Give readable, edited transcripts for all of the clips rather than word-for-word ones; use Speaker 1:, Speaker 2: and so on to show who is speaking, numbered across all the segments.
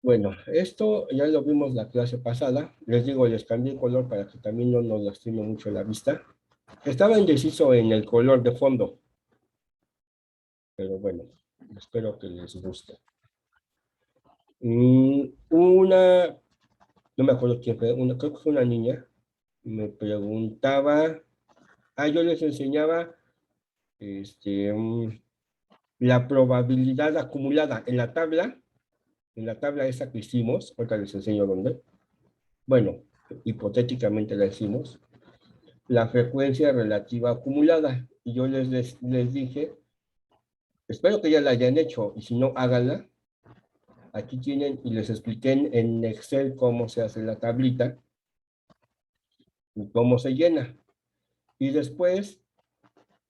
Speaker 1: Bueno, esto ya lo vimos la clase pasada. Les digo, les cambié el color para que también no nos lastime mucho la vista. Estaba indeciso en el color de fondo, pero bueno, espero que les guste. Una, no me acuerdo quién fue, creo que fue una niña, me preguntaba, yo les enseñaba este, la probabilidad acumulada en la tabla esa que hicimos, ahorita les enseño dónde. Bueno, hipotéticamente la hicimos, la frecuencia relativa acumulada. Y yo les dije, espero que ya la hayan hecho, y si no, háganla. Aquí tienen, y les expliqué en Excel cómo se hace la tablita y cómo se llena. Y después,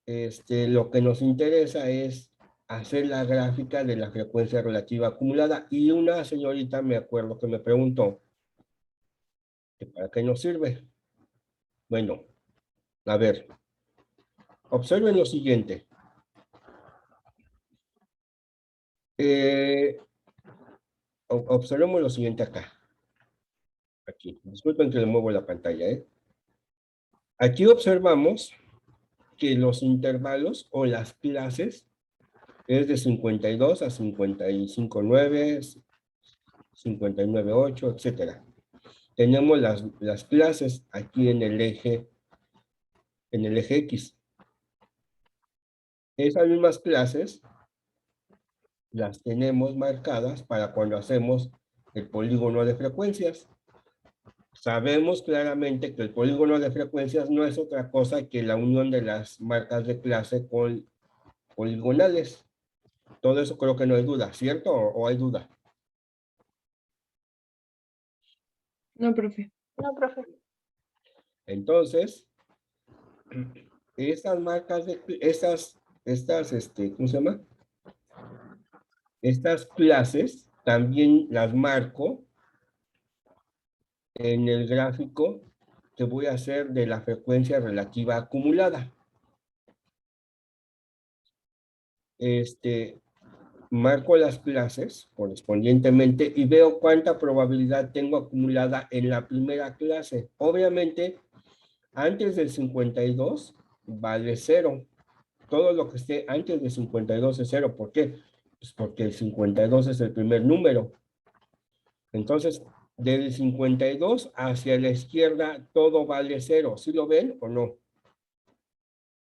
Speaker 1: lo que nos interesa es hacer la gráfica de la frecuencia relativa acumulada. Y una señorita, me acuerdo que me preguntó, ¿que para qué nos sirve? Bueno, a ver, observen lo siguiente. Eh, Observemos lo siguiente acá. Aquí, disculpen que le muevo la pantalla, ¿eh? Aquí observamos que los intervalos o las clases es de 52 a 55.9, 59.8, etcétera. Tenemos las clases aquí en el eje X. Esas mismas clases las tenemos marcadas para cuando hacemos el polígono de frecuencias. Sabemos claramente que el polígono de frecuencias no es otra cosa que la unión de las marcas de clase con poligonales. Todo eso creo que no hay duda, ¿cierto? ¿O hay duda?
Speaker 2: No, profe.
Speaker 3: No, profe.
Speaker 1: Entonces, estas marcas de ¿cómo se llama? Estas clases también las marco en el gráfico que voy a hacer de la frecuencia relativa acumulada. Marco las clases correspondientemente y veo cuánta probabilidad tengo acumulada en la primera clase. Obviamente, antes del 52 vale 0. Todo lo que esté antes de 52 es 0. ¿Por qué? Pues porque el 52 es el primer número. Entonces, del 52 hacia la izquierda, todo vale 0. ¿Sí lo ven o no?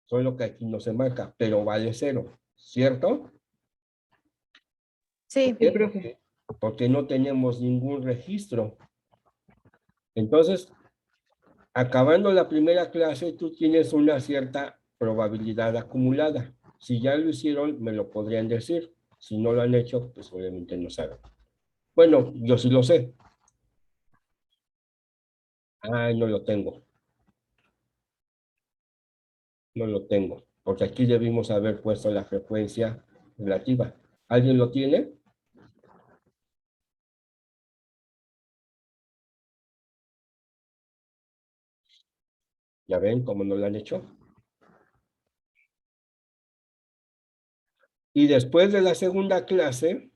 Speaker 1: Solo que aquí no se marca, pero vale 0. ¿Cierto?
Speaker 2: Sí,
Speaker 1: ¿Por qué?
Speaker 2: profe.
Speaker 1: Porque no tenemos ningún registro. Entonces, acabando la primera clase, tú tienes una cierta probabilidad acumulada. Si ya lo hicieron, me lo podrían decir. Si no lo han hecho, pues obviamente no saben. Bueno, yo sí lo sé. No lo tengo. No lo tengo. Porque aquí debimos haber puesto la frecuencia relativa. ¿Alguien lo tiene? ¿Ya ven cómo no lo han hecho? Y después de la segunda clase,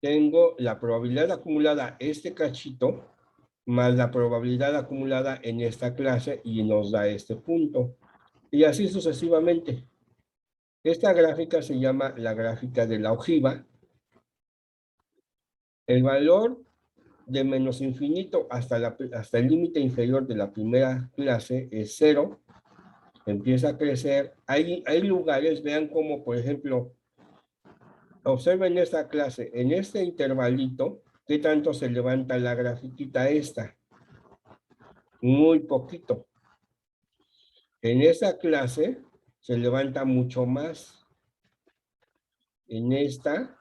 Speaker 1: tengo la probabilidad acumulada, este cachito, más la probabilidad acumulada en esta clase y nos da este punto. Y así sucesivamente. Esta gráfica se llama la gráfica de la ojiva. El valor de menos infinito hasta el límite inferior de la primera clase es 0. Empieza a crecer. Hay lugares, vean como, por ejemplo, observen esta clase, en este intervalito, ¿qué tanto se levanta la grafiquita esta? Muy poquito. En esa clase se levanta mucho más. En esta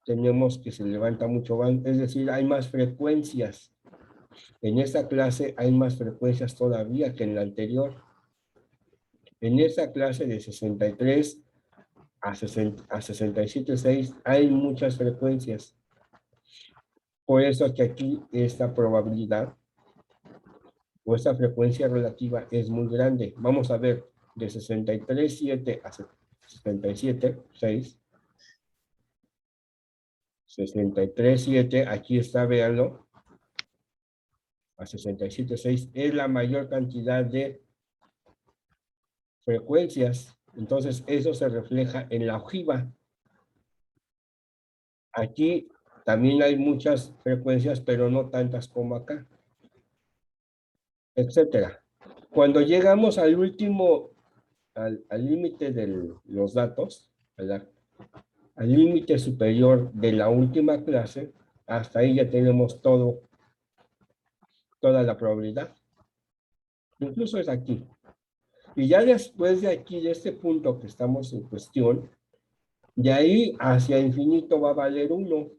Speaker 1: tenemos que se levanta mucho más, es decir, hay más frecuencias. En esta clase hay más frecuencias todavía que en la anterior. En esta clase de 63 a 67.6 hay muchas frecuencias. Por eso es que aquí esta probabilidad o esta frecuencia relativa es muy grande. Vamos a ver, de 63.7 a 77.6 63.7, aquí está, véanlo, a 67.6, es la mayor cantidad de frecuencias. Entonces, eso se refleja en la ojiva. Aquí también hay muchas frecuencias, pero no tantas como acá, etcétera. Cuando llegamos al último, al límite de los datos, al límite superior de la última clase, hasta ahí ya tenemos toda la probabilidad. Incluso es aquí. Y ya después de aquí, de este punto que estamos en cuestión, de ahí hacia infinito va a valer 1.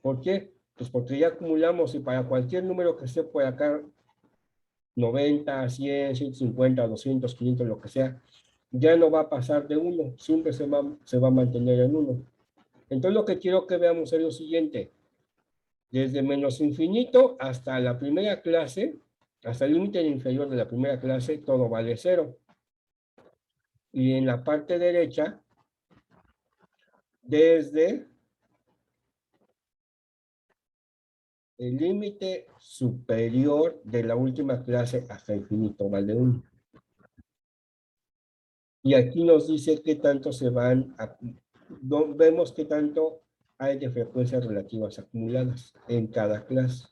Speaker 1: ¿Por qué? Pues porque ya acumulamos y para cualquier número que esté por acá, 90, 100, 150, 200, 500, lo que sea, ya no va a pasar de 1, siempre se va a mantener en 1. Entonces lo que quiero que veamos es lo siguiente. Desde menos infinito hasta la primera clase, hasta el límite inferior de la primera clase, todo vale 0. Y en la parte derecha, desde el límite superior de la última clase hasta infinito vale 1. Y aquí nos dice qué tanto se van a, vemos qué tanto hay de frecuencias relativas acumuladas en cada clase.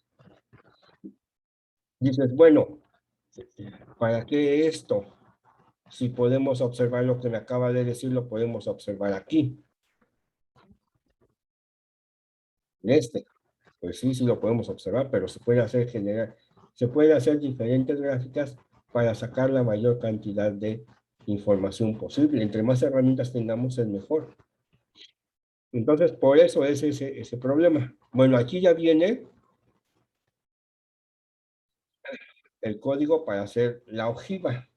Speaker 1: Dices, bueno, ¿para qué esto? Si podemos observar lo que me acaba de decir, lo podemos observar aquí. En este. Pues sí, sí lo podemos observar, pero se puede hacer se puede hacer diferentes gráficas para sacar la mayor cantidad de información posible. Entre más herramientas tengamos, es mejor. Entonces, por eso es ese problema. Bueno, aquí ya viene el código para hacer la ojiva.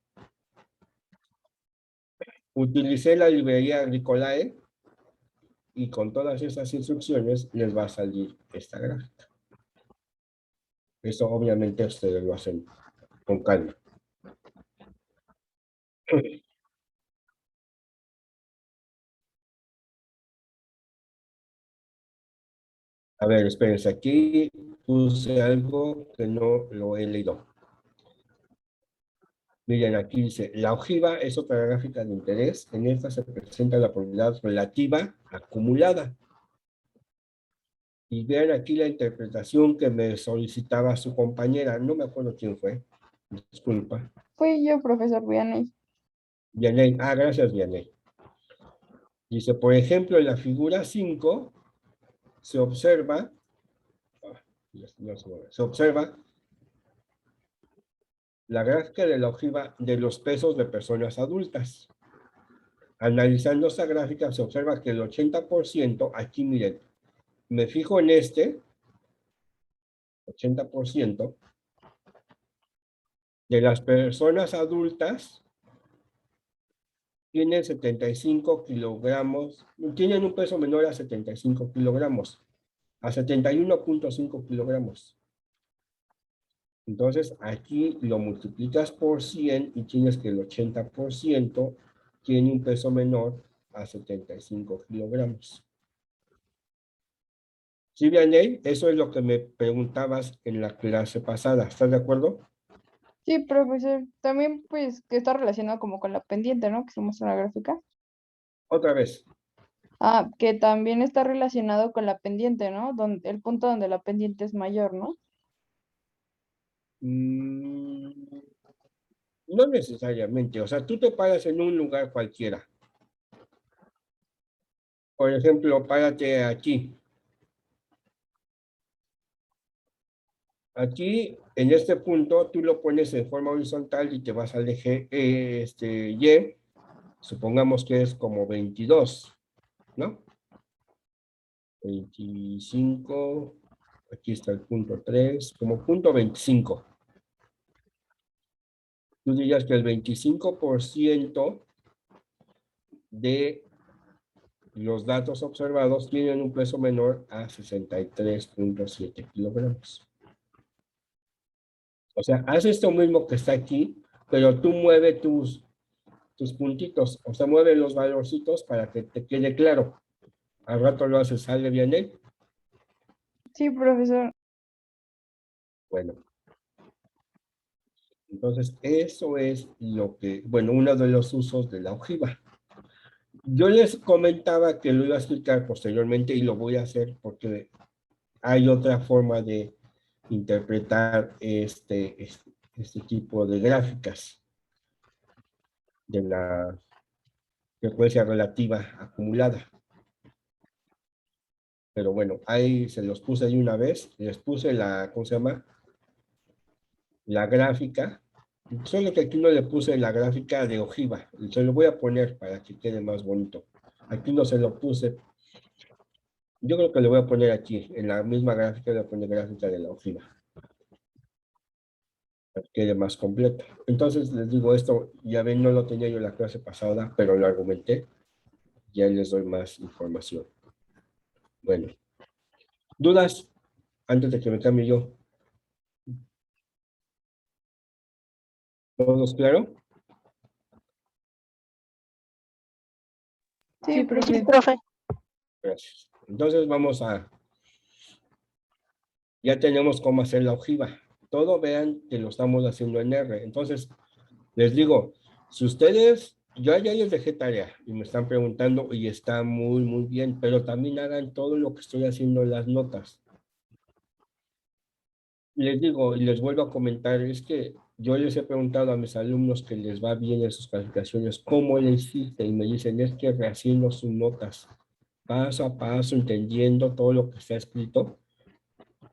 Speaker 1: Utilicé la librería Agricolae y con todas esas instrucciones les va a salir esta gráfica. Eso obviamente ustedes lo hacen con calma. A ver, espérense, aquí puse algo que no lo he leído. Miren, aquí dice, la ojiva es otra gráfica de interés. En esta se presenta la probabilidad relativa acumulada. Y vean aquí la interpretación que me solicitaba su compañera. No me acuerdo quién fue. Disculpa.
Speaker 2: Fui yo, profesor Vianney.
Speaker 1: Vianey. Ah, gracias, Vianey. Dice, por ejemplo, en la figura 5 se observa, se observa la gráfica de la ojiva de los pesos de personas adultas. Analizando esta gráfica se observa que el 80%, aquí miren, me fijo en este, 80% de las personas adultas tienen 75 kilogramos, tienen un peso menor a 75 kilogramos, a 71.5 kilogramos. Entonces, aquí lo multiplicas por 100 y tienes que el 80% tiene un peso menor a 75 kilogramos. ¿Sí, Vianney? Eso es lo que me preguntabas en la clase pasada. ¿Estás de acuerdo?
Speaker 2: Sí, profesor. También, pues, que está relacionado como con la pendiente, ¿no? Que se muestra en la gráfica.
Speaker 1: Otra vez.
Speaker 2: Ah, que también está relacionado con la pendiente, ¿no? Donde, el punto donde la pendiente es mayor, ¿no?
Speaker 1: Mm, no necesariamente. O sea, tú te paras en un lugar cualquiera. Por ejemplo, párate aquí. Aquí, en este punto, tú lo pones en forma horizontal y te vas al eje Y. Supongamos que es como 22, ¿no? 25. Aquí está el punto 3, como punto 25. Tú dirías que el 25% de los datos observados tienen un peso menor a 63.7 kilogramos. O sea, haz esto mismo que está aquí, pero tú mueve tus puntitos, o sea, mueve los valorcitos para que te quede claro. Al rato lo haces, ¿sale bien?
Speaker 2: Sí, profesor.
Speaker 1: Bueno, entonces eso es lo que, bueno, uno de los usos de la ojiva. Yo les comentaba que lo iba a explicar posteriormente y lo voy a hacer porque hay otra forma de interpretar este tipo de gráficas de la frecuencia relativa acumulada. Pero bueno, ahí se los puse de una vez, les puse la, ¿cómo se llama? La gráfica, solo que aquí no le puse la gráfica de ojiva, se lo voy a poner para que quede más bonito. Aquí no se lo puse, yo creo que le voy a poner aquí, en la misma gráfica le voy a poner gráfica de la ojiva, para que quede más completo. Entonces les digo esto, ya ven, no lo tenía yo la clase pasada, pero lo argumenté, ya les doy más información. Bueno, ¿dudas antes de que me cambie yo? ¿Todos claro?
Speaker 2: Sí,
Speaker 3: Sí,
Speaker 2: profe.
Speaker 3: profe.
Speaker 1: Gracias. Entonces vamos a, ya tenemos cómo hacer la ojiva. Todo vean que lo estamos haciendo en R. Entonces, les digo, si ustedes, yo ya les dejé tarea y me están preguntando y está muy, muy bien, pero también hagan todo lo que estoy haciendo en las notas. Les digo y les vuelvo a comentar, es que yo les he preguntado a mis alumnos que les va bien en sus calificaciones, ¿cómo le hiciste? Y me dicen, es que rehaciendo sus notas, paso a paso, entendiendo todo lo que está escrito,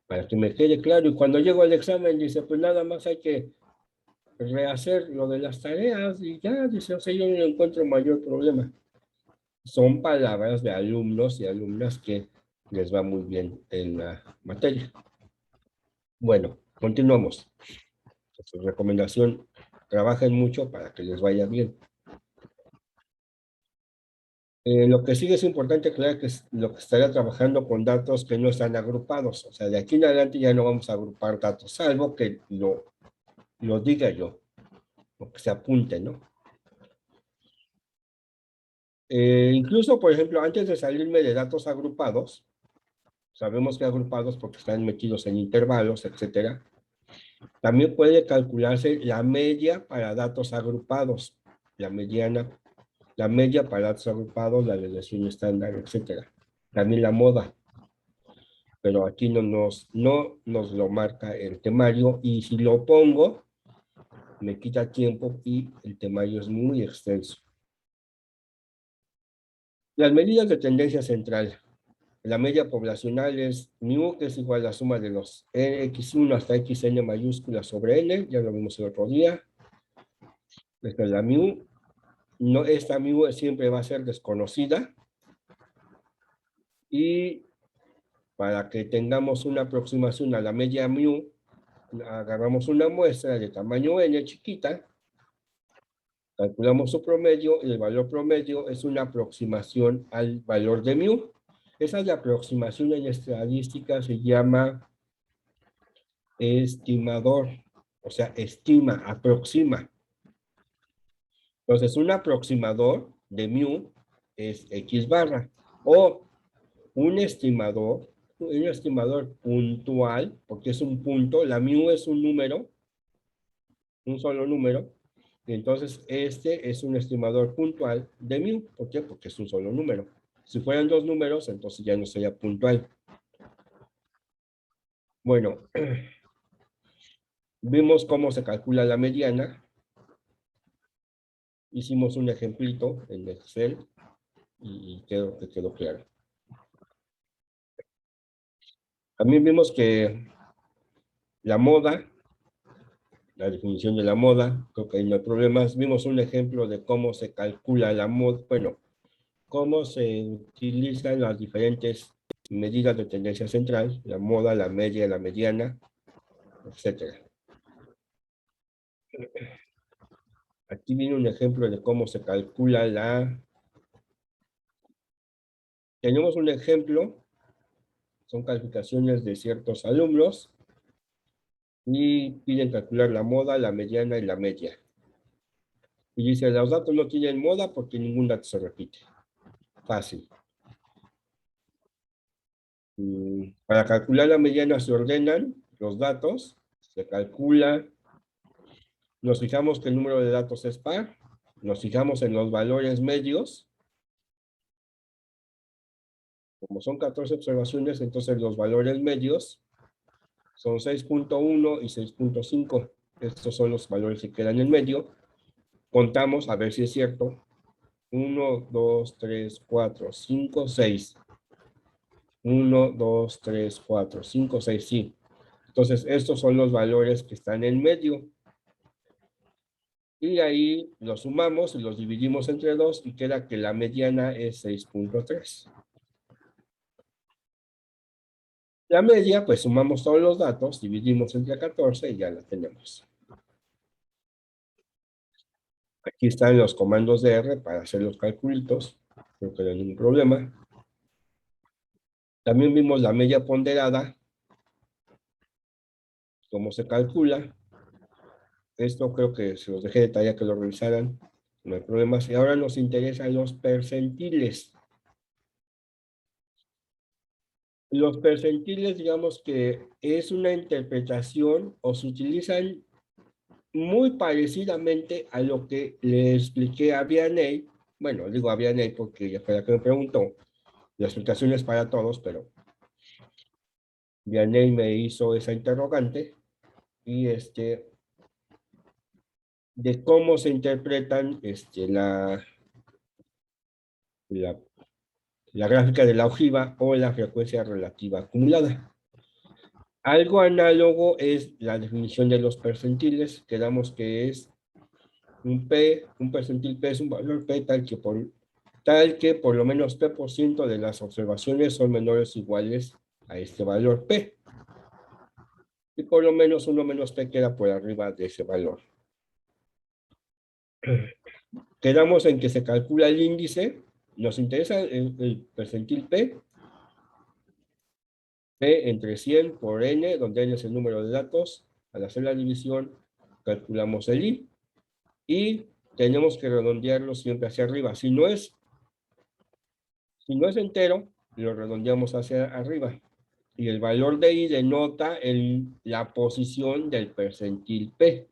Speaker 1: para que me quede claro. Y cuando llego al examen, dice, pues nada más hay que rehacer lo de las tareas y ya, dice, o sea, yo no encuentro mayor problema. Son palabras de alumnos y alumnas que les va muy bien en la materia. Bueno, continuamos. Su recomendación, trabajen mucho para que les vaya bien. Lo que sigue es importante aclarar que es lo que estaría trabajando con datos que no están agrupados. O sea, de aquí en adelante ya no vamos a agrupar datos, salvo que lo diga yo, o que se apunte, ¿no? Incluso, por ejemplo, antes de salirme de datos agrupados, sabemos que agrupados porque están metidos en intervalos, etcétera, también puede calcularse la media para datos agrupados, la mediana, la media para datos agrupados, la desviación estándar, etcétera. También la moda, pero aquí no nos lo marca el temario y si lo pongo, me quita tiempo y el temario es muy extenso. Las medidas de tendencia central. La media poblacional es mu, que es igual a la suma de los x1 hasta xn mayúscula sobre n, ya lo vimos el otro día. Esta es la mu. No, esta mu siempre va a ser desconocida. Y para que tengamos una aproximación a la media mu, agarramos una muestra de tamaño n chiquita, calculamos su promedio y el valor promedio es una aproximación al valor de mu. Esa es la aproximación en estadística, se llama estimador, o sea, estima, aproxima. Entonces, un aproximador de mu es x barra, o un estimador puntual, porque es un punto, la mu es un número, un solo número, y entonces este es un estimador puntual de mu. ¿Por qué? Porque es un solo número. Si fueran dos números, entonces ya no sería puntual. Bueno, vimos cómo se calcula la mediana. Hicimos un ejemplito en Excel y creo que quedó claro. También vimos que la moda, la definición de la moda, creo que ahí no hay problemas. Vimos un ejemplo de cómo se calcula la moda, bueno, cómo se utilizan las diferentes medidas de tendencia central, la moda, la media, la mediana, etcétera. Aquí viene un ejemplo de cómo se calcula la... Tenemos un ejemplo, son calificaciones de ciertos alumnos, y piden calcular la moda, la mediana y la media. Y dice, los datos no tienen moda porque ningún dato se repite. Fácil. Para calcular la mediana se ordenan los datos, se calcula, nos fijamos que el número de datos es par, nos fijamos en los valores medios, como son 14 observaciones, entonces los valores medios son 6.1 y 6.5. Estos son los valores que quedan en medio. Contamos a ver si es cierto. 1, 2, 3, 4, 5, 6. 1, 2, 3, 4, 5, 6, sí. Entonces, estos son los valores que están en medio. Y ahí los sumamos y los dividimos entre 2 y queda que la mediana es 6.3. La media, pues sumamos todos los datos, dividimos entre 14 y ya la tenemos. Aquí están los comandos de R para hacer los calculitos. No creo ningún problema. También vimos la media ponderada, cómo se calcula. Esto creo que se los dejé de tarea que lo revisaran. No hay problemas. Y ahora nos interesan los percentiles. Los percentiles, digamos que es una interpretación o se utilizan muy parecidamente a lo que le expliqué a Vianney. Bueno, digo a Vianney porque ya fue la que me preguntó. La explicación es para todos, pero Vianney me hizo esa interrogante y de cómo se interpretan la, la gráfica de la ojiva o la frecuencia relativa acumulada. Algo análogo es la definición de los percentiles. Quedamos que es un percentil P es un valor P tal que por lo menos P% de las observaciones son menores o iguales a este valor P. Y por lo menos 1 menos P queda por arriba de ese valor. Quedamos en que se calcula el índice. Nos interesa el percentil P. P entre 100 por N, donde N es el número de datos. Al hacer la división, calculamos el I. Y tenemos que redondearlo siempre hacia arriba. Si no es entero, lo redondeamos hacia arriba. Y el valor de I denota la posición del percentil P.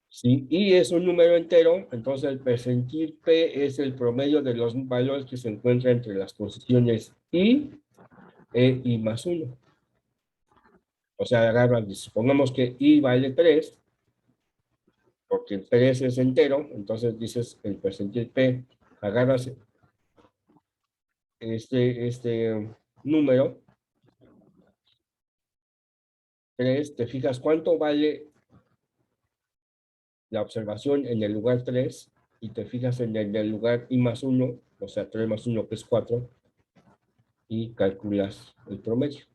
Speaker 1: Si I es un número entero, entonces el percentil P es el promedio de los valores que se encuentran entre las posiciones I e I más 1. O sea, supongamos que I vale 3, porque el 3 es entero, entonces dices el percentil P, agarras este número, 3, te fijas cuánto vale la observación en el lugar 3 y te fijas en el lugar I más 1, o sea, 3 más 1 que es 4, y calculas el promedio.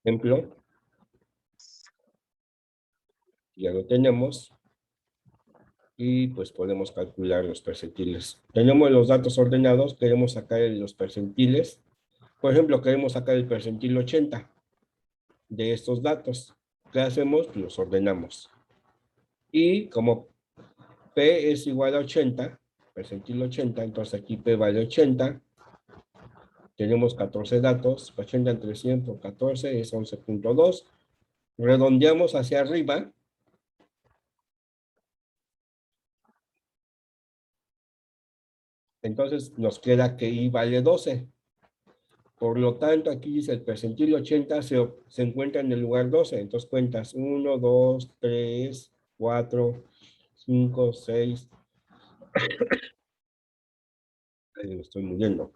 Speaker 1: Ejemplo, ya lo tenemos, y pues podemos calcular los percentiles. Tenemos los datos ordenados, queremos sacar los percentiles. Por ejemplo, queremos sacar el percentil 80 de estos datos. ¿Qué hacemos? Pues los ordenamos. Y como P es igual a 80, percentil 80, entonces aquí P vale 80. Tenemos 14 datos, 80 entre 100 por 14 es 11.2. Redondeamos hacia arriba. Entonces nos queda que I vale 12. Por lo tanto, aquí dice el percentil 80 se encuentra en el lugar 12. Entonces cuentas 1, 2, 3, 4, 5, 6. Ahí me estoy muriendo.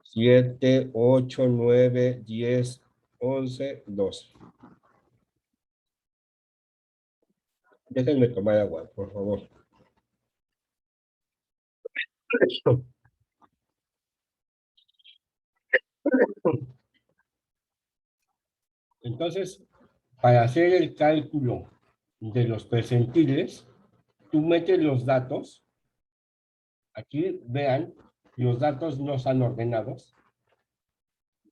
Speaker 1: 7, 8, 9, 10, 11, 12. Déjenme tomar agua, por favor. Entonces, para hacer el cálculo de los percentiles, tú metes los datos. Aquí, vean, los datos no están ordenados.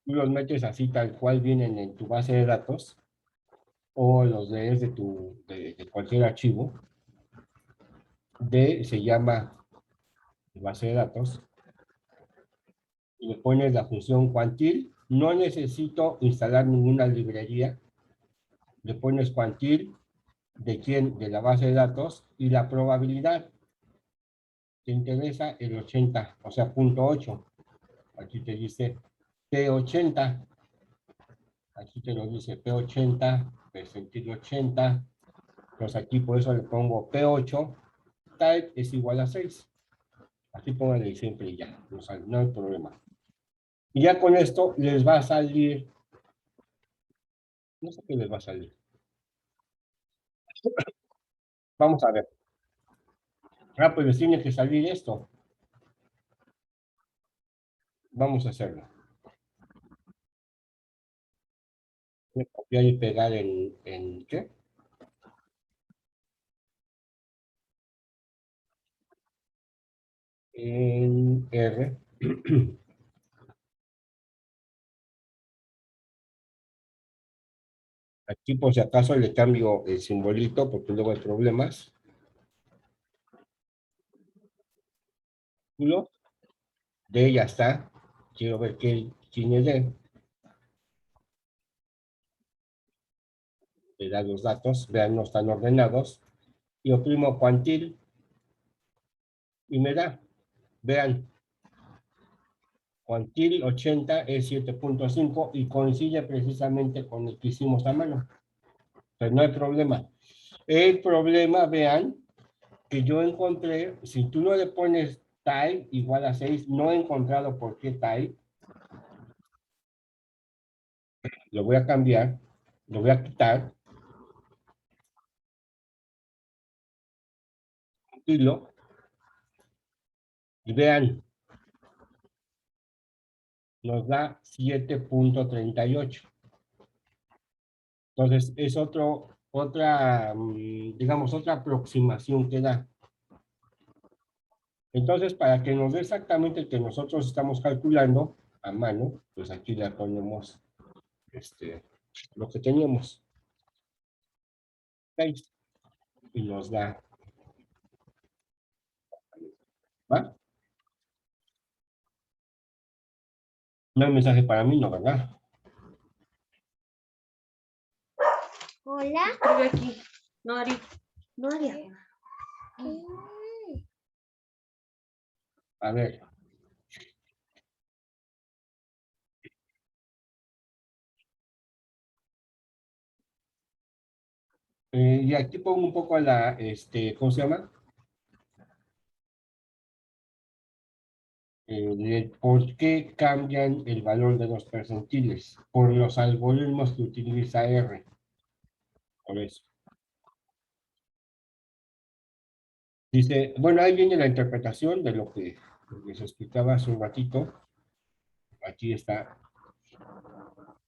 Speaker 1: Tú los metes así tal cual vienen en tu base de datos o los lees de cualquier archivo. D se llama base de datos, y le pones la función quantil. No necesito instalar ninguna librería. Le pones quantil de quién, de la base de datos, y la probabilidad. Te interesa el 80, o sea, 0.8. Aquí te dice P80. Aquí te lo dice P80, percentil 80. Pues aquí por eso le pongo P8, type es igual a 6. Aquí pónganle siempre y ya, no hay problema. Y ya con esto les va a salir, no sé qué les va a salir. Vamos a ver. Ah, pues les tiene que salir esto. Vamos a hacerlo. Voy a copiar y pegar en ¿qué? En R. Aquí por si acaso le cambio el simbolito porque luego hay problemas. D ya está. Quiero ver quién es D. Le da los datos. Vean, no están ordenados. Y oprimo quantil y me da. Vean, quantil 80 es 7.5 y coincide precisamente con el que hicimos a mano. Pues no hay problema. El problema, vean, que yo encontré, si tú no le pones type igual a 6, no he encontrado por qué type. Lo voy a cambiar, lo voy a quitar, y vean, nos da 7.38. Entonces, es otra, digamos, otra aproximación que da. Entonces, para que nos dé exactamente el que nosotros estamos calculando a mano, pues aquí le ponemos lo que teníamos. 6, y nos da, ¿va? No hay mensaje para mí, ¿no, verdad?
Speaker 3: Hola.
Speaker 4: Escribe aquí. No, Ari. No, Ari.
Speaker 1: A ver. Y aquí pongo un poco ¿cómo se llama? ¿Por qué cambian el valor de los percentiles? Por los algoritmos que utiliza R. Por eso. Dice, bueno, ahí viene la interpretación de lo que les explicaba hace un ratito. Aquí está.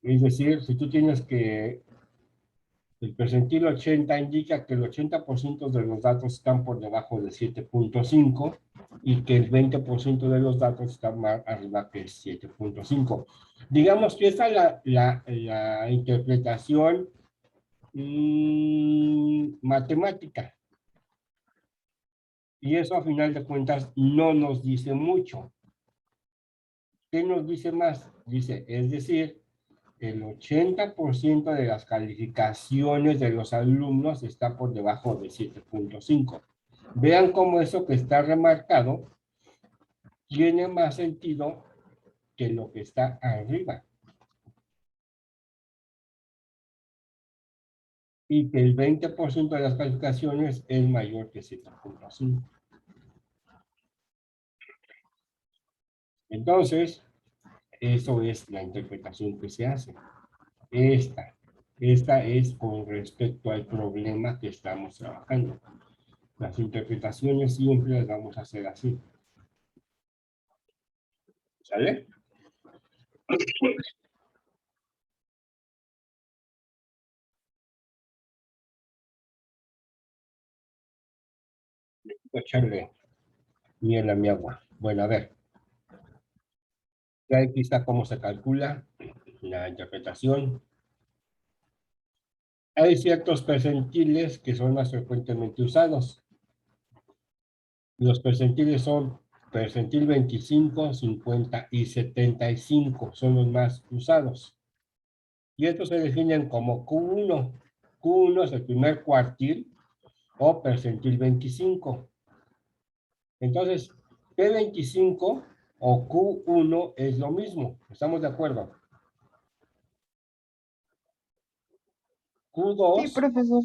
Speaker 1: Es decir, si tú tienes que el percentil 80 indica que el 80% de los datos están por debajo de 7.5 y que el 20% de los datos están más arriba que 7.5. Digamos que esta es la interpretación matemática. Y eso a final de cuentas no nos dice mucho. ¿Qué nos dice más? Dice, es decir, el 80% de las calificaciones de los alumnos está por debajo de 7.5. Vean cómo eso que está remarcado tiene más sentido que lo que está arriba. Y que el 20% de las calificaciones es mayor que 7.5. Entonces, eso es la interpretación que se hace. Esta es con respecto al problema que estamos trabajando. Las interpretaciones siempre las vamos a hacer así. ¿Sale? Voy a echarle miel a mi agua. Bueno, a ver. Ya aquí está cómo se calcula la interpretación. Hay ciertos percentiles que son más frecuentemente usados. Los percentiles son percentil 25, 50 y 75 son los más usados. Y estos se definen como Q1. Q1 es el primer cuartil o percentil 25. Entonces, P25 o Q1 es lo mismo. ¿Estamos de acuerdo? Q2,
Speaker 2: Sí, profesor.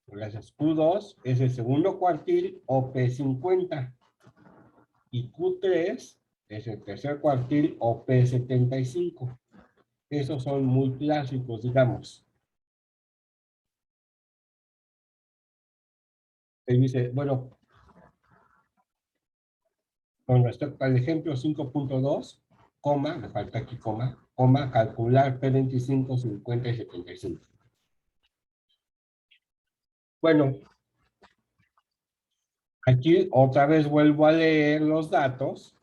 Speaker 1: gracias, Q2 es el segundo cuartil o P50. Y Q3 es el tercer cuartil o P75. Esos son muy clásicos, digamos. Él dice, bueno, con respecto al ejemplo 5.2, coma, me falta aquí coma, calcular P25, 50 y 75. Bueno, aquí otra vez vuelvo a leer los datos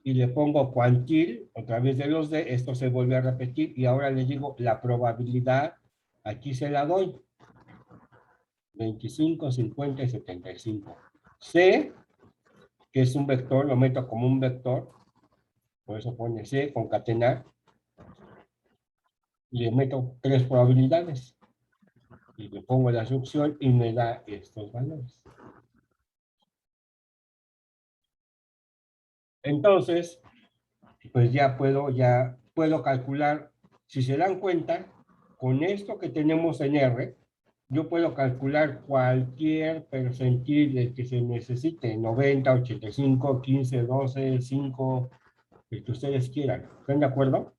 Speaker 1: y le pongo cuantil, otra vez de los D, esto se vuelve a repetir y ahora le digo la probabilidad, aquí se la doy. 25, 50 y 75. C, que es un vector, lo meto como un vector, por eso pone C, concatenar, y le meto 3 probabilidades. Y le pongo la succión y me da estos valores. Entonces, pues ya puedo calcular, si se dan cuenta, con esto que tenemos en R, yo puedo calcular cualquier percentil del que se necesite, 90, 85, 15, 12, 5, el que ustedes quieran. ¿Están de acuerdo?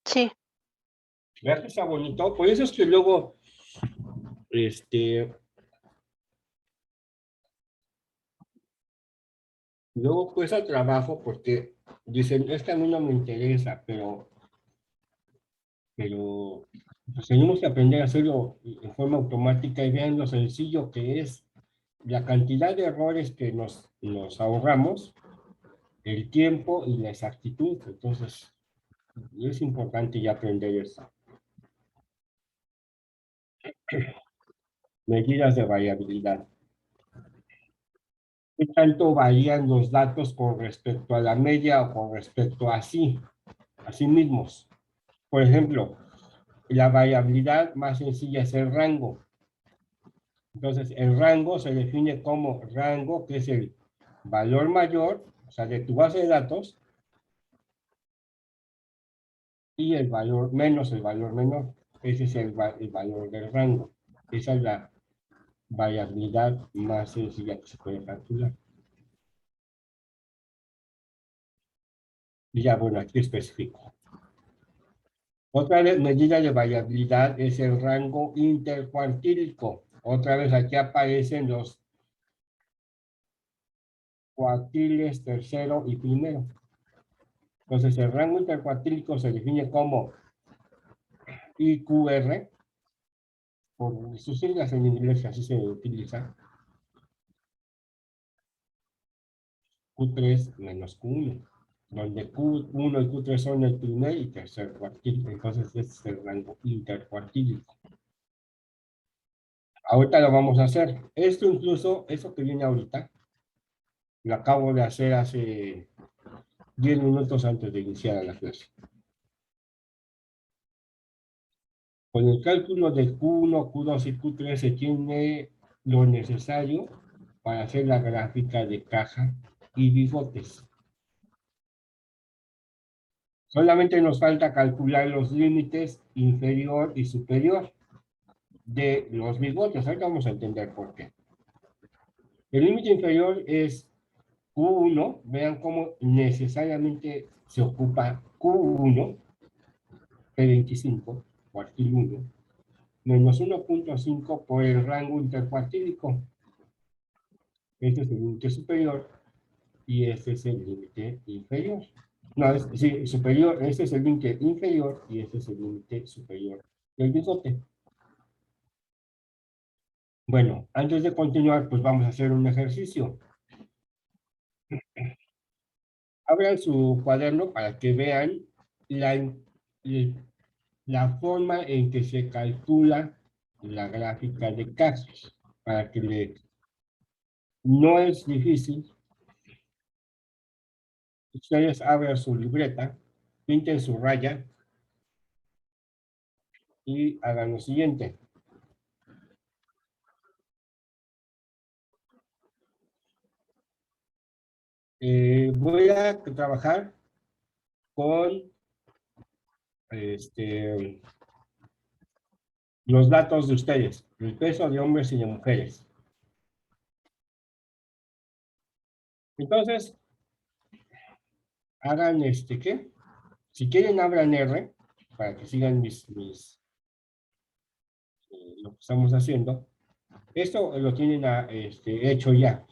Speaker 4: Sí.
Speaker 1: ¿Verdad que está bonito? Por eso es que luego, luego cuesta trabajo porque dicen, es que a mí no me interesa, pero pues tenemos que aprender a hacerlo en forma automática y vean lo sencillo que es, la cantidad de errores que nos ahorramos, el tiempo y la exactitud. Entonces, es importante ya aprender eso. Medidas de variabilidad. ¿Qué tanto varían los datos con respecto a la media o con respecto a sí mismos? Por ejemplo, la variabilidad más sencilla es el rango. Entonces, el rango se define como rango, que es el valor mayor, o sea, de tu base de datos, y el valor menos el valor menor. Ese es el valor del rango. Esa es la variabilidad más sencilla que se puede calcular. Y ya, bueno, aquí especifico. Otra medida de variabilidad es el rango intercuartílico. Otra vez aquí aparecen los cuartiles tercero y primero. Entonces el rango intercuartílico se define como IQR, por sus siglas en inglés, así se utiliza, Q3 menos Q1, donde Q1 y Q3 son el primer y tercer cuartil. Entonces este es el rango intercuartílico. Ahorita lo vamos a hacer. Esto incluso, eso que viene ahorita, lo acabo de hacer hace 10 minutos antes de iniciar la clase. Con el cálculo de Q1, Q2 y Q3 se tiene lo necesario para hacer la gráfica de caja y bigotes. Solamente nos falta calcular los límites inferior y superior de los bigotes. Ahorita vamos a entender por qué. El límite inferior es Q1. Vean cómo necesariamente se ocupa Q1, P25, cuartil 1, menos 1.5 por el rango intercuartílico. Este es el límite superior y este es el límite inferior. No, sí, superior, este es el límite inferior y este es el límite superior del bigote. Bueno, antes de continuar, pues vamos a hacer un ejercicio. Abran su cuaderno para que vean la forma en que se calcula la gráfica de casos. para que no es difícil. Ustedes abran su libreta, pinten su raya y hagan lo siguiente. Voy a trabajar con los datos de ustedes, el peso de hombres y de mujeres. Entonces, hagan ¿qué? Si quieren, abran R para que sigan lo que estamos haciendo. Esto lo tienen hecho ya.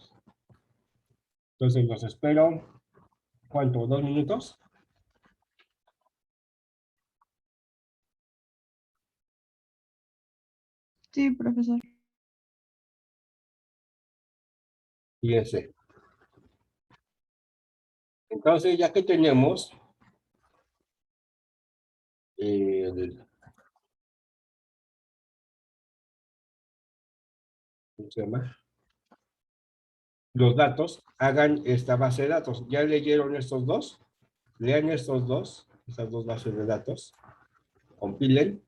Speaker 1: Entonces, los espero, ¿cuánto? ¿2 minutos?
Speaker 2: Sí, profesor.
Speaker 1: Fíjense. Entonces, ya que tenemos ¿cómo se llama? Los datos, hagan esta base de datos. ¿Ya leyeron estos dos? Lean esas dos bases de datos. Compilen.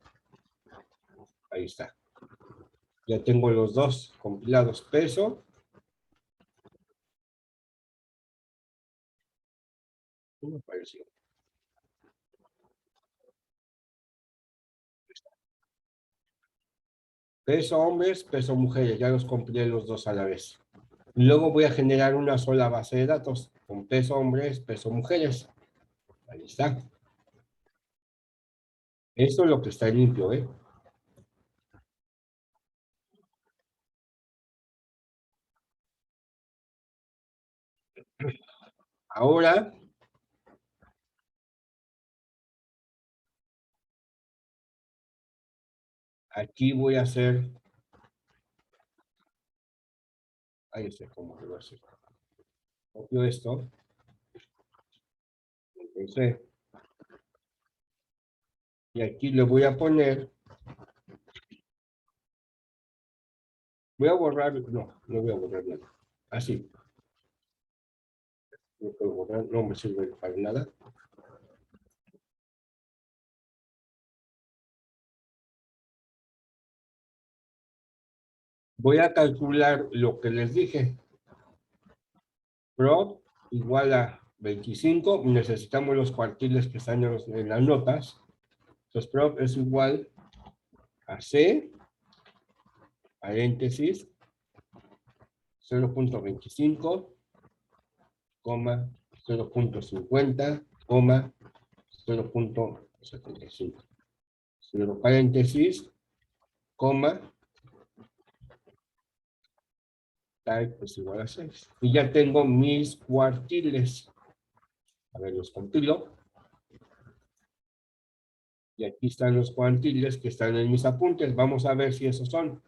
Speaker 1: Ahí está. Ya tengo los dos compilados. Peso. ¿Cómo apareció? Peso hombres, peso mujeres. Ya los compilé los dos a la vez. Y luego voy a generar una sola base de datos con peso hombres, peso mujeres. Ahí está. Esto es lo que está limpio, ¿eh? Ahora, aquí voy a hacer... Ahí está, cómo lo voy a hacer. Copio esto. Entonces, y aquí le voy a poner... Voy a borrar... No voy a borrar nada. Así. No puedo borrar, no me sirve para nada. Voy a calcular lo que les dije. Prop igual a 25. Necesitamos los cuartiles que están en las notas. Entonces, prop es igual a C, paréntesis, 0.25, 0.50, 0.75. Cierro paréntesis, coma, type es igual a 6. Y ya tengo mis cuartiles. A ver, los compilo. Y aquí están los cuartiles que están en mis apuntes. Vamos a ver si esos son.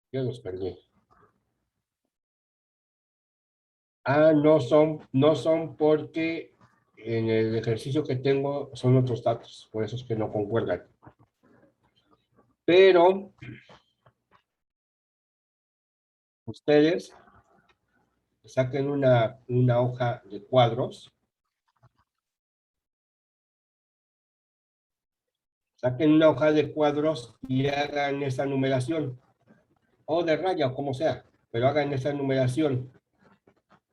Speaker 1: Ya los perdí. Ah, no son porque en el ejercicio que tengo son otros datos, por eso es que no concuerdan. Pero ustedes saquen una hoja de cuadros, saquen una hoja de cuadros y hagan esa numeración, o de raya, o como sea, pero hagan esa numeración,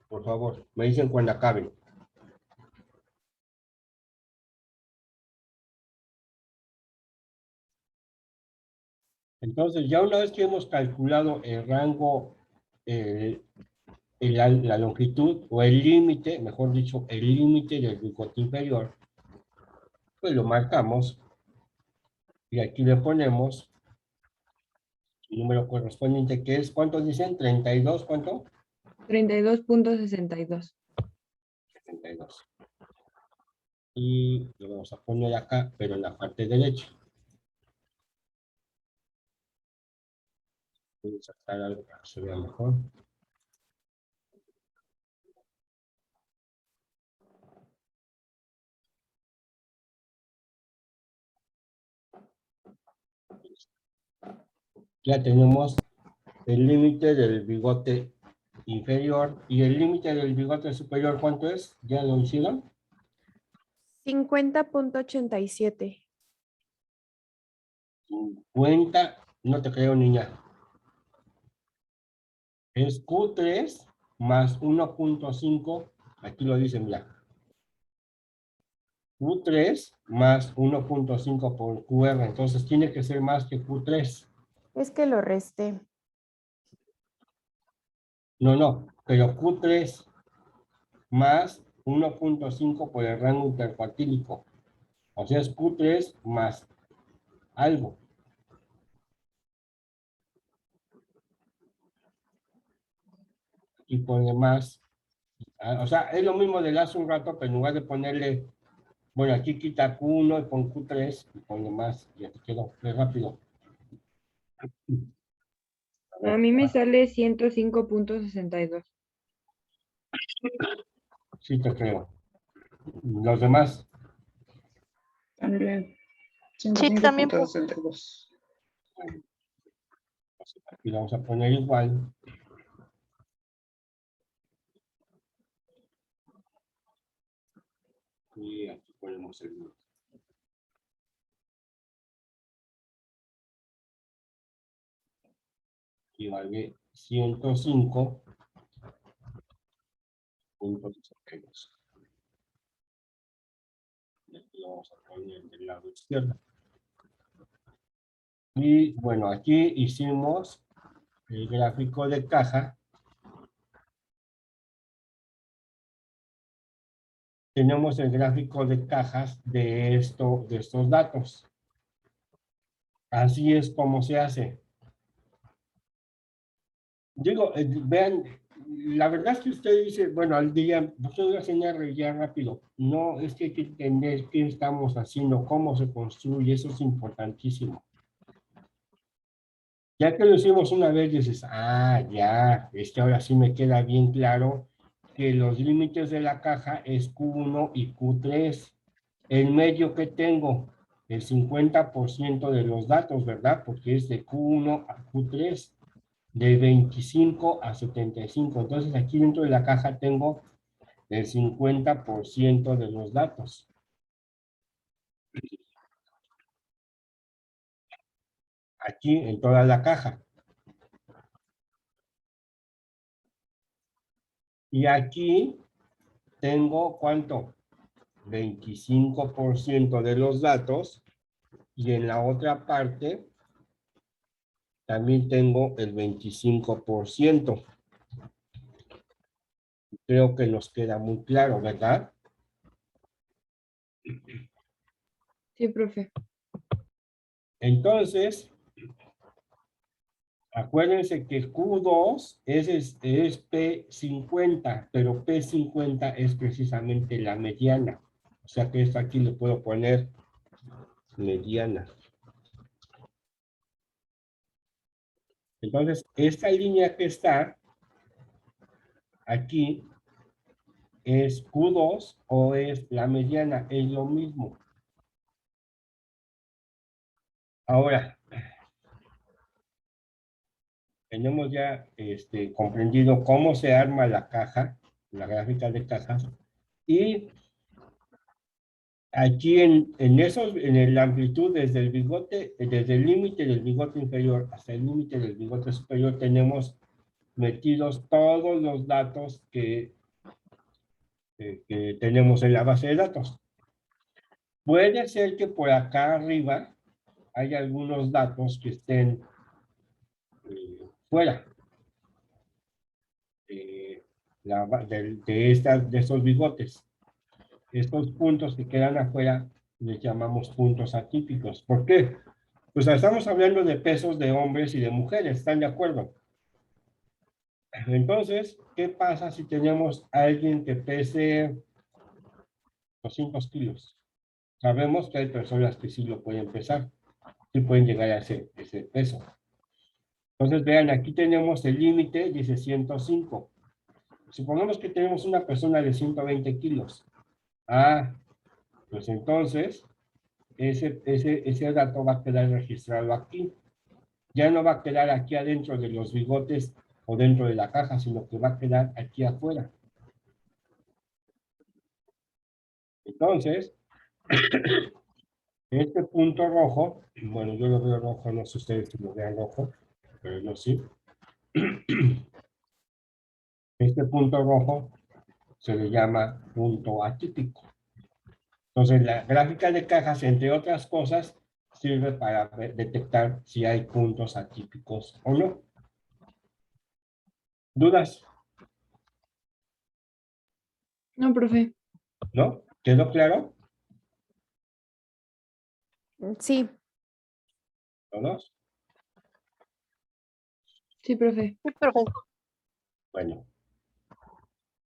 Speaker 1: por favor, me dicen cuando acaben. Entonces, ya una vez que hemos calculado el rango, la longitud o el límite, mejor dicho, el límite del bigote inferior, pues lo marcamos y aquí le ponemos el número correspondiente, que es, ¿cuántos dicen? 32, ¿cuánto?
Speaker 2: 32.62.
Speaker 1: 32. Y lo vamos a poner acá, pero en la parte derecha. Voy a sacar algo para que se vea mejor. Ya tenemos el límite del bigote inferior y el límite del bigote superior, ¿cuánto es? ¿Ya lo hicieron?
Speaker 5: 50.87.
Speaker 1: 50, no te creo, niña. Es Q3 más 1.5, aquí lo dicen ya. Q3 más 1.5 por QR, entonces tiene que ser más que Q3.
Speaker 5: Es que lo resté.
Speaker 1: No, pero Q3 más 1.5 por el rango intercuartílico. O sea, es Q3 más algo. Y pone más. O sea, es lo mismo de hace un rato, pero en lugar de ponerle, bueno, aquí quita Q1 y pon Q3 y pone más. Y aquí quedó, es rápido.
Speaker 6: A mí me sale 105.62.
Speaker 1: Sí, te creo. Los demás,
Speaker 7: También.
Speaker 4: Sí, también, profe.
Speaker 7: 105.62.
Speaker 1: aquí vamos a poner igual. Y aquí ponemos el número. Y vale 105.62. Y aquí lo vamos a poner del lado izquierdo. Y bueno, aquí hicimos el gráfico de caja. Tenemos el gráfico de cajas de estos datos. Así es como se hace. Digo, vean, la verdad es que usted dice, bueno, al día, usted voy a enseñar ya rápido. No, es que hay que entender qué estamos haciendo, cómo se construye, eso es importantísimo. Ya que lo hicimos una vez, dices, ya, es que ahora sí me queda bien claro que los límites de la caja es Q1 y Q3. El medio que tengo, el 50% de los datos, ¿verdad? Porque es de Q1 a Q3, de 25 a 75. Entonces aquí dentro de la caja tengo el 50% de los datos. Aquí en toda la caja. Y aquí tengo, ¿cuánto? 25% de los datos. Y en la otra parte también tengo el 25%. Creo que nos queda muy claro, ¿verdad?
Speaker 6: Sí, profe.
Speaker 1: Entonces, acuérdense que Q2 es P50, pero P50 es precisamente la mediana. O sea que esto aquí le puedo poner mediana. Entonces, esta línea que está aquí es Q2 o es la mediana, es lo mismo. Ahora, tenemos ya comprendido cómo se arma la caja, la gráfica de cajas, y aquí en la amplitud desde el bigote, desde el límite del bigote inferior hasta el límite del bigote superior, tenemos metidos todos los datos que tenemos en la base de datos. Puede ser que por acá arriba hay algunos datos que estén fuera de estos bigotes. Estos puntos que quedan afuera les llamamos puntos atípicos. ¿Por qué? Pues estamos hablando de pesos de hombres y de mujeres, ¿están de acuerdo? Entonces, ¿qué pasa si tenemos a alguien que pese 200 kilos? Sabemos que hay personas que sí lo pueden pesar, sí pueden llegar a ese peso. Entonces, vean, aquí tenemos el límite, dice 105. Supongamos que tenemos una persona de 120 kilos. Ah, pues entonces, ese dato va a quedar registrado aquí. Ya no va a quedar aquí adentro de los bigotes o dentro de la caja, sino que va a quedar aquí afuera. Entonces, este punto rojo, bueno, yo lo veo rojo, no sé ustedes si lo vean rojo, pero yo sí. Este punto rojo se le llama punto atípico. Entonces, la gráfica de cajas, entre otras cosas, sirve para detectar si hay puntos atípicos o no. ¿Dudas?
Speaker 6: No, profe.
Speaker 1: ¿No? ¿Quedó claro?
Speaker 5: Sí,
Speaker 1: ¿Todos?
Speaker 6: Sí, profe.
Speaker 4: Sí, profe.
Speaker 1: Bueno.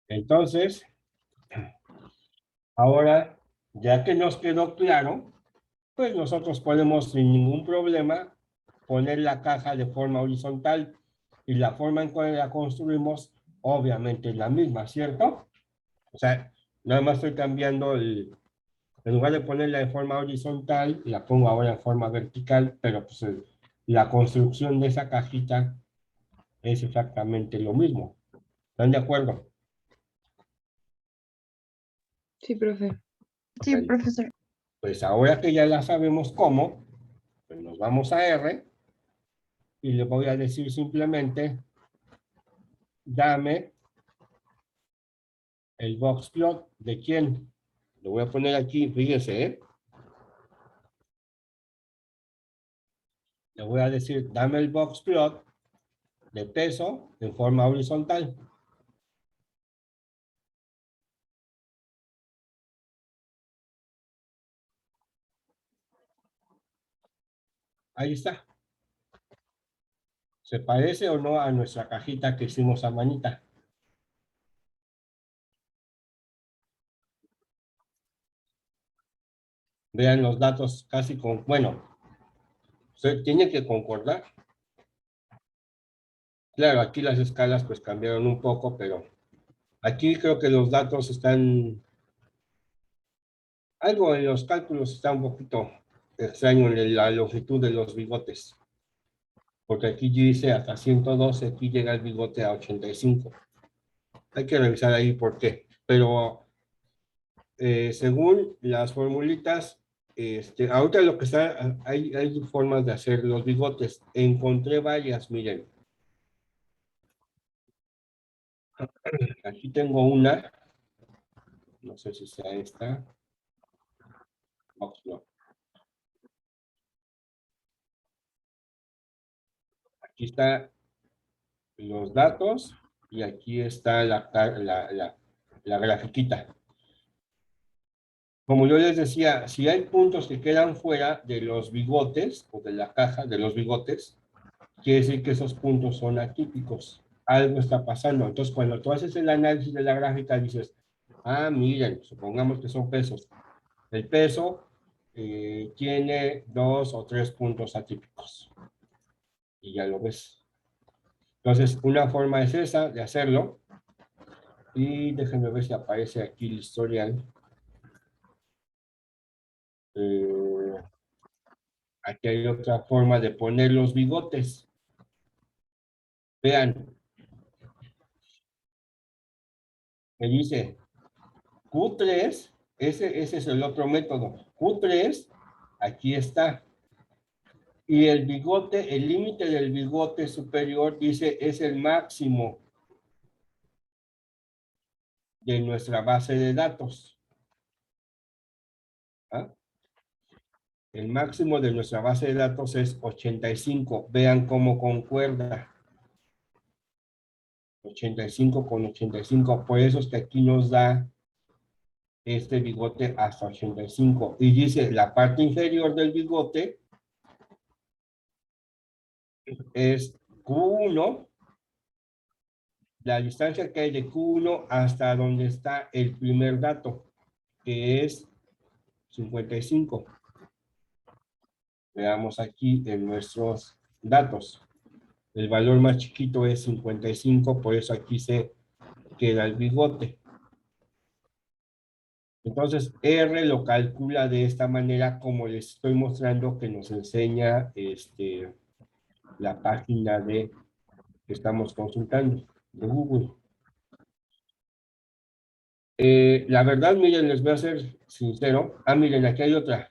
Speaker 1: Entonces, ahora, ya que nos quedó claro, pues nosotros podemos sin ningún problema poner la caja de forma horizontal y la forma en que la construimos obviamente es la misma, ¿cierto? O sea, nada más estoy cambiando en lugar de ponerla de forma horizontal, la pongo ahora en forma vertical, pero pues la construcción de esa cajita es exactamente lo mismo. ¿Están de acuerdo?
Speaker 6: Sí, profe.
Speaker 4: Sí,
Speaker 1: Bueno,
Speaker 4: profesor.
Speaker 1: pues ahora que ya la sabemos cómo, pues nos vamos a R y le voy a decir simplemente, dame el box plot de quién. Lo voy a poner aquí, fíjense, ¿eh? Le voy a decir, dame el box plot de peso en forma horizontal. Ahí está. ¿Se parece o no a nuestra cajita que hicimos a manita? Vean los datos casi con, bueno, se tiene que concordar. Claro, aquí las escalas pues cambiaron un poco, pero aquí creo que los datos están, algo en los cálculos está un poquito extraño en la longitud de los bigotes. Porque aquí dice hasta 112, aquí llega el bigote a 85. Hay que revisar ahí por qué. Pero según las formulitas, ahorita lo que está, hay formas de hacer los bigotes. Encontré varias, miren. Aquí tengo una, no sé si sea esta. No. Aquí están los datos y aquí está la grafiquita. Como yo les decía, si hay puntos que quedan fuera de los bigotes o de la caja de los bigotes, quiere decir que esos puntos son atípicos. Algo está pasando. Entonces, cuando tú haces el análisis de la gráfica, dices, ah, miren, supongamos que son pesos. El peso tiene 2 o 3 puntos atípicos. Y ya lo ves. Entonces, una forma es esa de hacerlo. Y déjenme ver si aparece aquí el historial. Aquí hay otra forma de poner los bigotes. Vean, me dice Q3, ese es el otro método. Q3, aquí está. Y el bigote, el límite del bigote superior dice es el máximo de nuestra base de datos. ¿Ah? El máximo de nuestra base de datos es 85. Vean cómo concuerda. 85 con 85. Por eso es que aquí nos da este bigote hasta 85. Y dice la parte inferior del bigote es Q1, la distancia que hay de Q1 hasta donde está el primer dato, que es 55. Veamos aquí en nuestros datos. El valor más chiquito es 55, por eso aquí se queda el bigote. Entonces, R lo calcula de esta manera, como les estoy mostrando que nos enseña la página que estamos consultando, de Google. La verdad, miren, les voy a ser sincero. Ah, miren, aquí hay otra.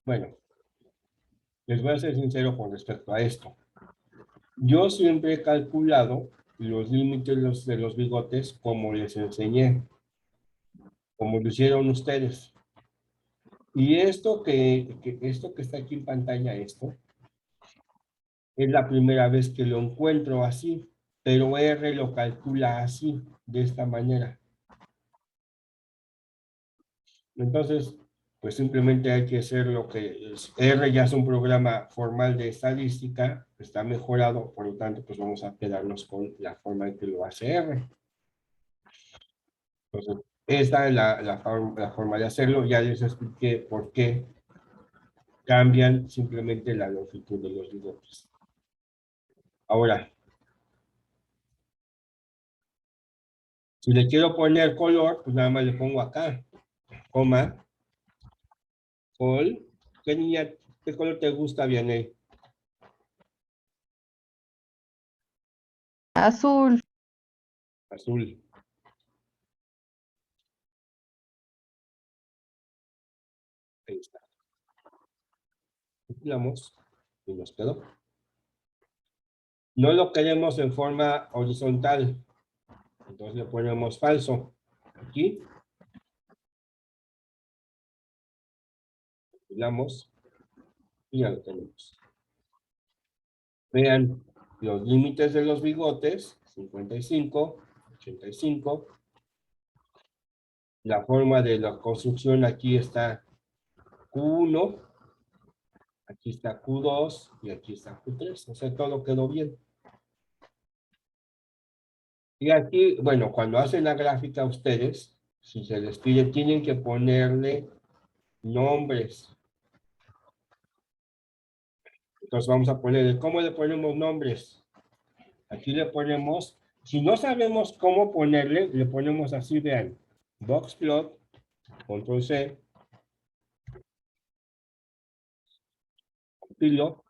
Speaker 1: Bueno, les voy a ser sincero con respecto a esto. Yo siempre he calculado los límites de los bigotes como les enseñé, como lo hicieron ustedes. Y esto que está aquí en pantalla, esto, es la primera vez que lo encuentro así, pero R lo calcula así, de esta manera. Entonces, pues simplemente hay que hacer lo que es. R ya es un programa formal de estadística, está mejorado, por lo tanto, pues vamos a quedarnos con la forma en que lo hace R. Entonces, esta es la forma de hacerlo. Ya les expliqué por qué cambian simplemente la longitud de los bigotes. Ahora, si le quiero poner color, pues nada más le pongo acá, coma, col. ¿Qué niña, qué color te gusta, Vianey?
Speaker 2: Azul.
Speaker 1: Azul. Ahí está. Calculamos y nos quedó. No lo queremos en forma horizontal, entonces le ponemos falso. Aquí. Calculamos y ya lo tenemos. Vean los límites de los bigotes, 55, 85. La forma de la construcción aquí está Q1, aquí está Q2 y aquí está Q3. O sea, todo quedó bien. Y aquí, bueno, cuando hacen la gráfica ustedes, si se les pide, tienen que ponerle nombres. Entonces vamos a ponerle, ¿cómo le ponemos nombres? Aquí le ponemos, si no sabemos cómo ponerle, le ponemos así, vean, boxplot, control C, compilo,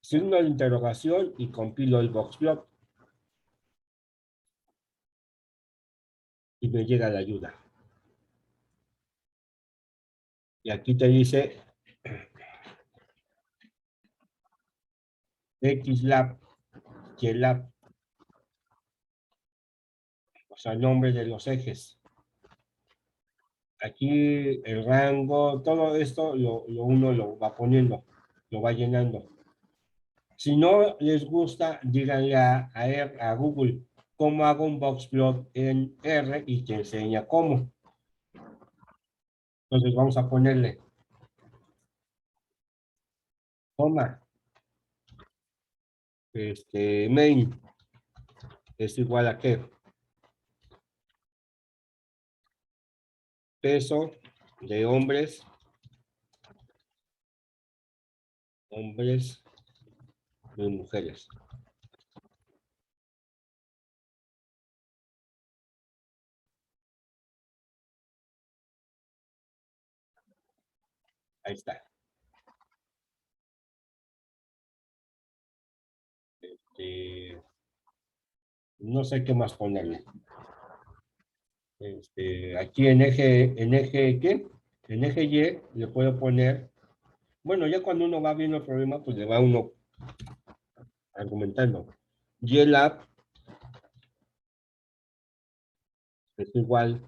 Speaker 1: signo de interrogación y compilo el boxplot. Y me llega la ayuda. Y aquí te dice XLab, YLab, o sea, nombre de los ejes. Aquí el rango, todo esto uno lo va poniendo, lo va llenando. Si no les gusta, díganle a Google cómo hago un boxplot en R y te enseña cómo. Entonces vamos a ponerle coma, main es igual a qué, peso de hombres y mujeres. Ahí está. No sé qué más ponerle. Aquí en eje ¿qué? En eje Y le puedo poner, bueno, ya cuando uno va viendo el problema, pues le va uno argumentando. YLab es igual,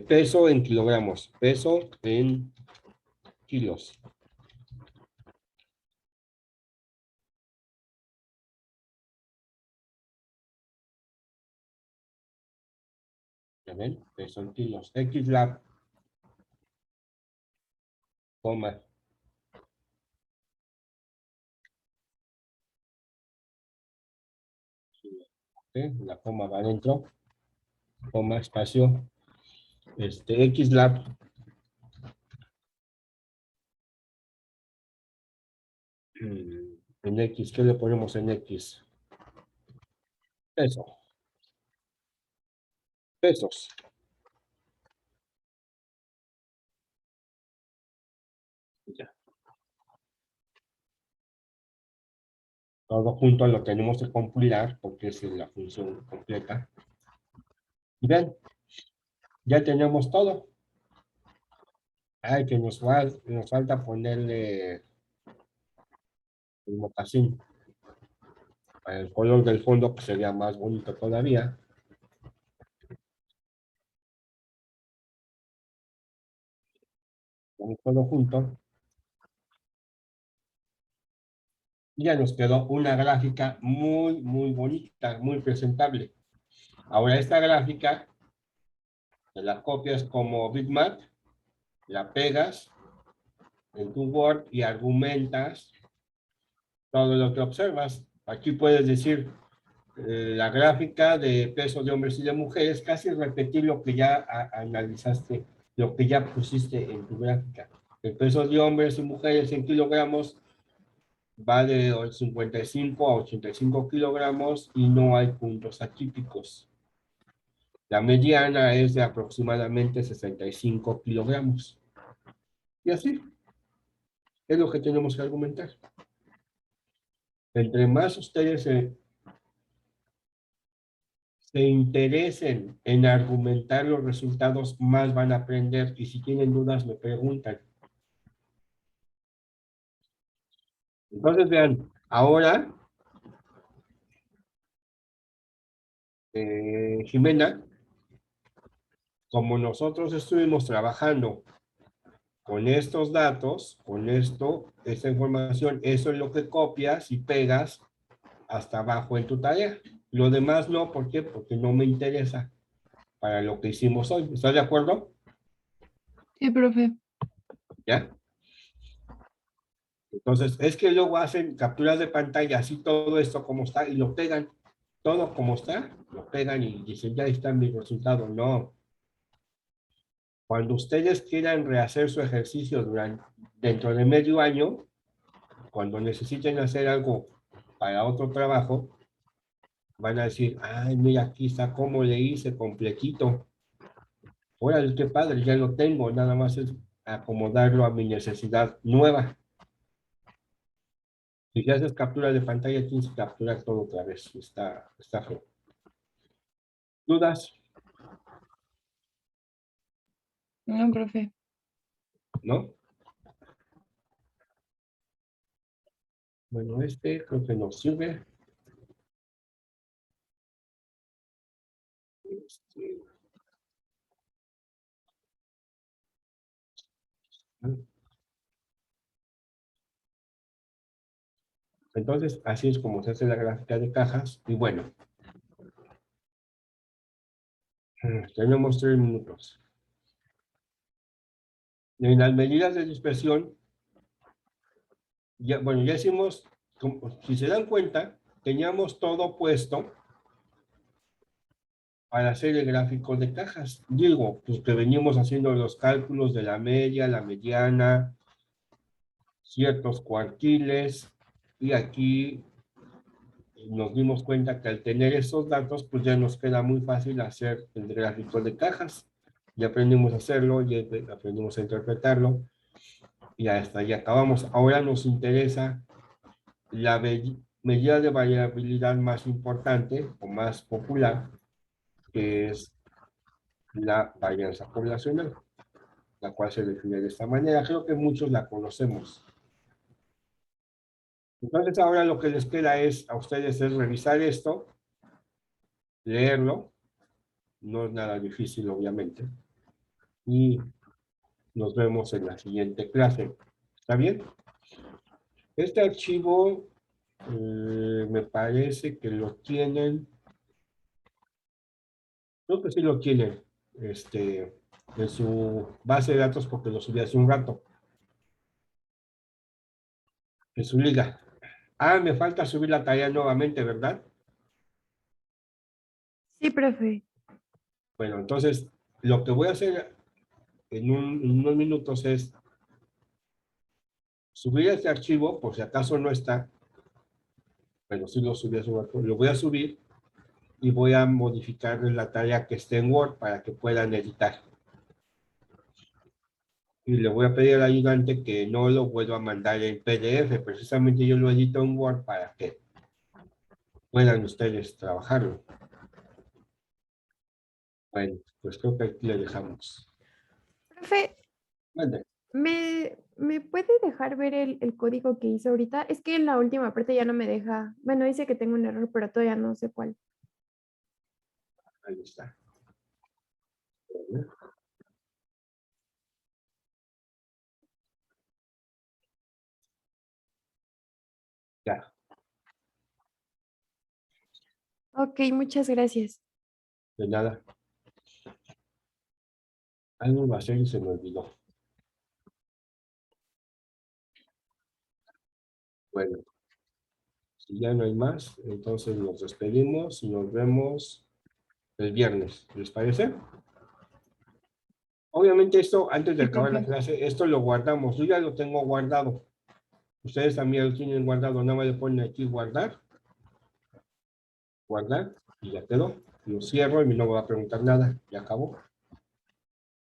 Speaker 1: peso en kilogramos, peso en kilos. ¿Ya ven? Peso en kilos. XLab, coma. La coma va adentro, coma, espacio, XLab, En X, ¿qué le ponemos en X? Peso. Pesos. Ya. Todo junto lo tenemos que compilar porque es la función completa. Y ven, ya tenemos todo. Ay, que nos falta ponerle el mocasín. El color del fondo que sería más bonito todavía. Ponemos todo junto. Y ya nos quedó una gráfica muy, muy bonita, muy presentable. Ahora esta gráfica, te la copias como bitmap, la pegas en tu Word y argumentas todo lo que observas. Aquí puedes decir la gráfica de peso de hombres y de mujeres, casi repetir lo que ya analizaste, lo que ya pusiste en tu gráfica. El peso de hombres y mujeres en kilogramos va de 55 a 85 kilogramos y no hay puntos atípicos. La mediana es de aproximadamente 65 kilogramos. Y así es lo que tenemos que argumentar. Entre más ustedes se interesen en argumentar los resultados, más van a aprender. Y si tienen dudas, me preguntan. Entonces, vean, ahora, Jimena, como nosotros estuvimos trabajando con estos datos, con esta información, eso es lo que copias y pegas hasta abajo en tu tarea. Lo demás no, ¿por qué? Porque no me interesa para lo que hicimos hoy. ¿Estás de acuerdo?
Speaker 6: Sí, profe.
Speaker 1: ¿Ya? Entonces, es que luego hacen capturas de pantalla, así todo esto como está, y lo pegan, todo como está, lo pegan y dicen, ya está mi resultado. No. Cuando ustedes quieran rehacer su ejercicio dentro de medio año, cuando necesiten hacer algo para otro trabajo, van a decir, ay, mira, aquí está cómo le hice completito. Órale, qué padre, ya lo tengo, nada más es acomodarlo a mi necesidad nueva. Si ya haces captura de pantalla, tienes que capturar todo otra vez. Está feo. ¿Dudas?
Speaker 6: No, profe.
Speaker 1: ¿No? Bueno, creo que nos sirve. Entonces, así es como se hace la gráfica de cajas. Y bueno, tenemos 3 minutos. En las medidas de dispersión, ya hicimos, si se dan cuenta, teníamos todo puesto para hacer el gráfico de cajas. Digo, pues que venimos haciendo los cálculos de la media, la mediana, ciertos cuartiles, y aquí nos dimos cuenta que al tener esos datos, pues ya nos queda muy fácil hacer el gráfico de cajas. Ya aprendimos a hacerlo, ya aprendimos a interpretarlo, y hasta ahí acabamos. Ahora nos interesa la medida de variabilidad más importante o más popular, que es la varianza poblacional, la cual se define de esta manera. Creo que muchos la conocemos. Entonces ahora lo que les queda a ustedes es revisar esto, leerlo, no es nada difícil obviamente, y nos vemos en la siguiente clase. ¿Está bien? Este archivo me parece que lo tienen, creo que sí lo tienen, en su base de datos porque lo subí hace un rato, en su liga. Ah, me falta subir la tarea nuevamente, ¿verdad?
Speaker 5: Sí, profe.
Speaker 1: Bueno, entonces, lo que voy a hacer en unos minutos es subir este archivo, por si acaso no está. Bueno, sí lo subí a su archivo, lo voy a subir y voy a modificar la tarea que esté en Word para que puedan editar. Y le voy a pedir al ayudante que no lo vuelva a mandar en PDF, precisamente yo lo edito en Word para que puedan ustedes trabajarlo. Bueno, pues creo que aquí le dejamos.
Speaker 5: Profe,
Speaker 1: Mande.
Speaker 5: ¿me puede dejar ver el código que hice ahorita? Es que en la última parte ya no me deja. Bueno, dice que tengo un error, pero todavía no sé cuál.
Speaker 1: Ahí está. Ya,
Speaker 5: Ok, muchas gracias.
Speaker 1: de nada. Algo va a hacer y se me olvidó. Bueno, si ya no hay más, entonces nos despedimos y nos vemos el viernes. ¿Les parece? Obviamente esto, antes de
Speaker 6: Sí,
Speaker 1: acabar la
Speaker 6: profe.
Speaker 1: clase, esto lo guardamos. Yo ya lo tengo guardado. Ustedes también lo tienen guardado. Nada más le ponen aquí guardar. Guardar. Y ya quedó. Lo cierro y no me va a preguntar nada. Ya acabó.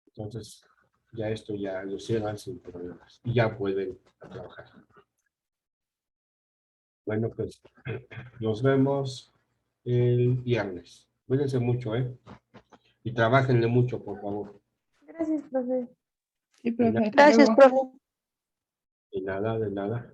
Speaker 1: Entonces, ya esto ya lo cierran sin problemas. Y ya vuelven a trabajar. Bueno, pues nos vemos el viernes. Cuídense mucho, ¿eh? Y trabajenle mucho, por favor.
Speaker 5: Gracias, profe.
Speaker 6: Sí, profe. Hasta
Speaker 4: Gracias,
Speaker 6: luego.
Speaker 4: profe.
Speaker 1: De nada, de nada.